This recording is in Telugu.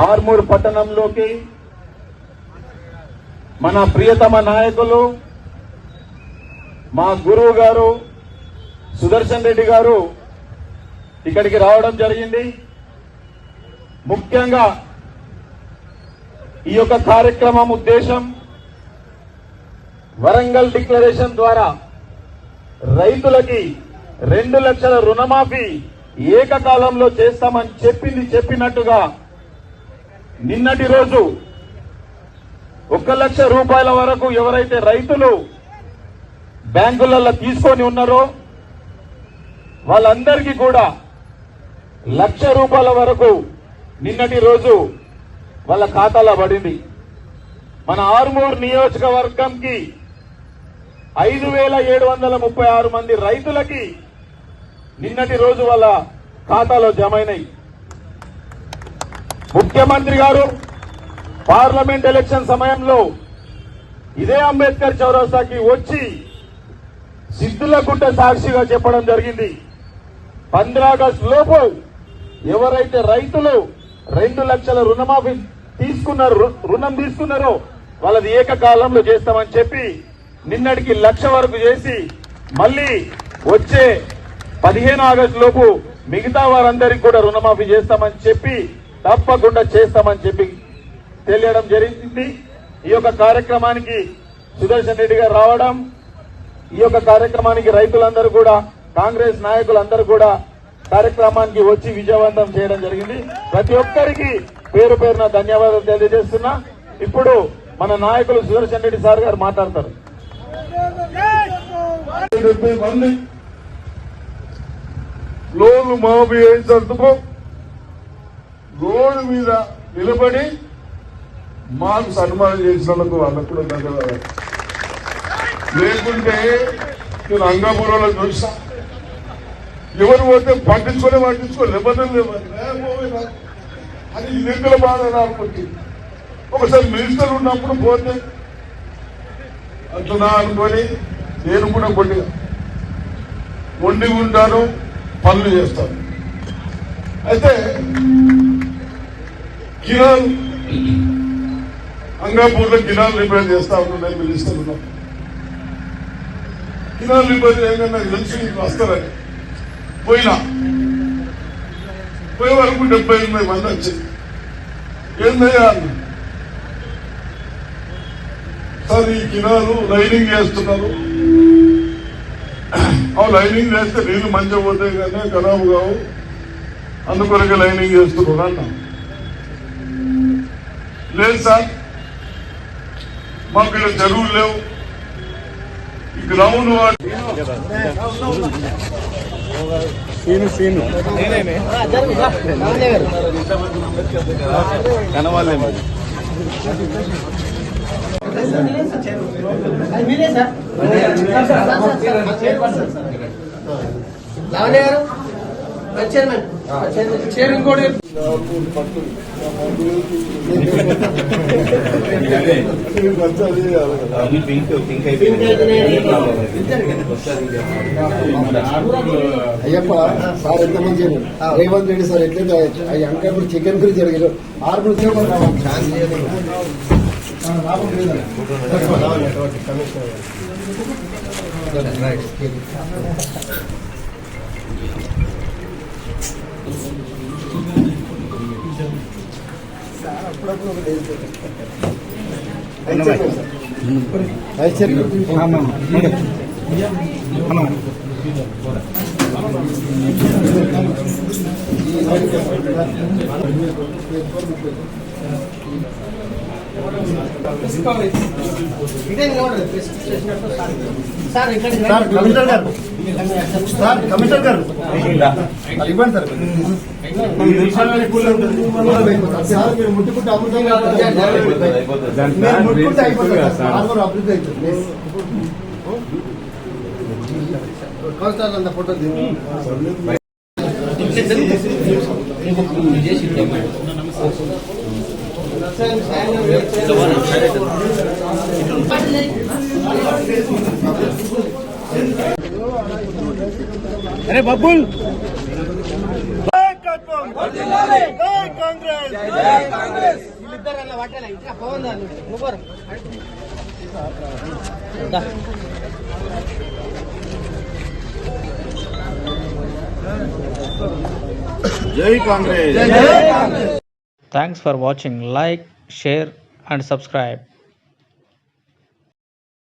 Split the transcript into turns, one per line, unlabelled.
ఆర్మూర్ పట్టణంలోకి మన ప్రియతమ నాయకులు మా గురువు గారు సుదర్శన్ రెడ్డి గారు ఇక్కడికి రావడం జరిగింది. ముఖ్యంగా ఈ యొక్క కార్యక్రమం ఉద్దేశం వరంగల్ డిక్లరేషన్ ద్వారా రైతులకి 2 లక్షల రుణమాఫీ ఏకకాలంలో చేస్తామని చెప్పినట్టుగా నిన్నటి రోజు 1 లక్ష రూపాయల వరకు ఎవరైతే రైతులు బ్యాంకులలో తీసుకొని ఉన్నారో వాళ్ళందరికీ కూడా 1 లక్ష రూపాయల వరకు నిన్నటి రోజు వాళ్ళ ఖాతాలో పడింది. మన ఆర్మూర్ నియోజకవర్గంకి 5,736 మంది రైతులకి నిన్నటి రోజు వాళ్ళ ఖాతాలో జమ అయినాయి. ముఖ్యమంత్రి గారు పార్లమెంట్ ఎలక్షన్ సమయంలో ఇదే అంబేద్కర్ చౌరస్తాకి వచ్చి సిద్ధులగుట్ట సాక్షిగా చెప్పడం జరిగింది. 15 ఆగస్టు లోపు ఎవరైతే రైతులు 2 లక్షల రుణమాఫీ రుణం తీసుకున్నారో వాళ్ళది ఏకకాలంలో చేస్తామని చెప్పి నిన్నటికి 1 లక్ష వరకు చేసి మళ్ళీ వచ్చే 15 ఆగస్టు లోపు మిగతా వారందరికీ కూడా రుణమాఫీ చేస్తామని చెప్పి తప్పకుండా చేస్తామని చెప్పి తెలియడం జరిగింది. ఈ యొక్క కార్యక్రమానికి సుదర్శన్ రెడ్డి గారు రావడం, ఈ యొక్క కార్యక్రమానికి రైతులందరూ కూడా కాంగ్రెస్ నాయకులందరూ కూడా కార్యక్రమానికి వచ్చి విజయవంతం చేయడం జరిగింది. ప్రతి ఒక్కరికి పేరు పేరున ధన్యవాదాలు తెలియజేస్తున్నా. ఇప్పుడు మన నాయకులు సుదర్శన్ రెడ్డి సార్ గారు మాట్లాడతారు.
70 మంది లోన్లు మాఫీ అయ్యేందుకు రోడ్డు మీద నిలబడి మాకు సన్మానం చేసినందుకు వాళ్ళకు కూడా ధన్యవాదాలు. లేకుంటే నేను అంగాపురంలో చూసా, ఎవరు పోతే పట్టించుకో నిబంధనలు అది ఎన్నికల బాధ అనుకుంటే ఒకసారి మినిస్టర్ ఉన్నప్పుడు పోతే అట్లా అనుకొని నేను కూడా కొద్దిగా వండి ఉంటాను, పనులు చేస్తాను. అయితే కిరాల్ అంగాపూర్లో కిరాల్ రిపేర్ చేస్తా ఉన్నాను మినిస్టర్ ఉన్నాను. కిరాల్ రిపేర్ ఏంటంటే నాకు తెలిసి వస్తారని పోయినా పోయే వరకు 78 మంది వచ్చింది. ఏందయ్యా సార్ ఈ కిరాలు లైనింగ్ చేస్తున్నారు, లైనింగ్ చేస్తే నీళ్లు మంచిగా పోతాయి కానీ ఖరాబు కావు, అందుకొరకే లైనింగ్ చేస్తున్నారు అన్న. లేదు సార్ మాకు ఇక్కడ చెరువులు లేవు, ఈ గ్రౌండ్
కనవాళ్ళేమో
లావణ్య గారు చైర్మన్ చైర్మన్ కూడా
అయ్యప్ప సార్ ఎంతమంది రేవంత్ రెడ్డి సార్ ఎట్లయితే ఇంకా ఇప్పుడు చికెన్ గురించి జరిగారు 6 లాభం లేదా అప్పుడప్పుడు కమిషనర్ గారు ఇవ్వండి సార్. సార్ మీరు ముట్టుకుంటే అమృతంగా ముట్టుకుంటే అయిపోతుంది సార్, అభివృద్ధి అవుతుంది. కాన్స్టార్ అంత ఫోటో
अरे बबुल
వీళ్ళిద్దరు అలా పట్టాలి ఇంకా పవన్ దాన్ని నువ్వు
జై Congress.
Thanks for watching. Like, share and subscribe.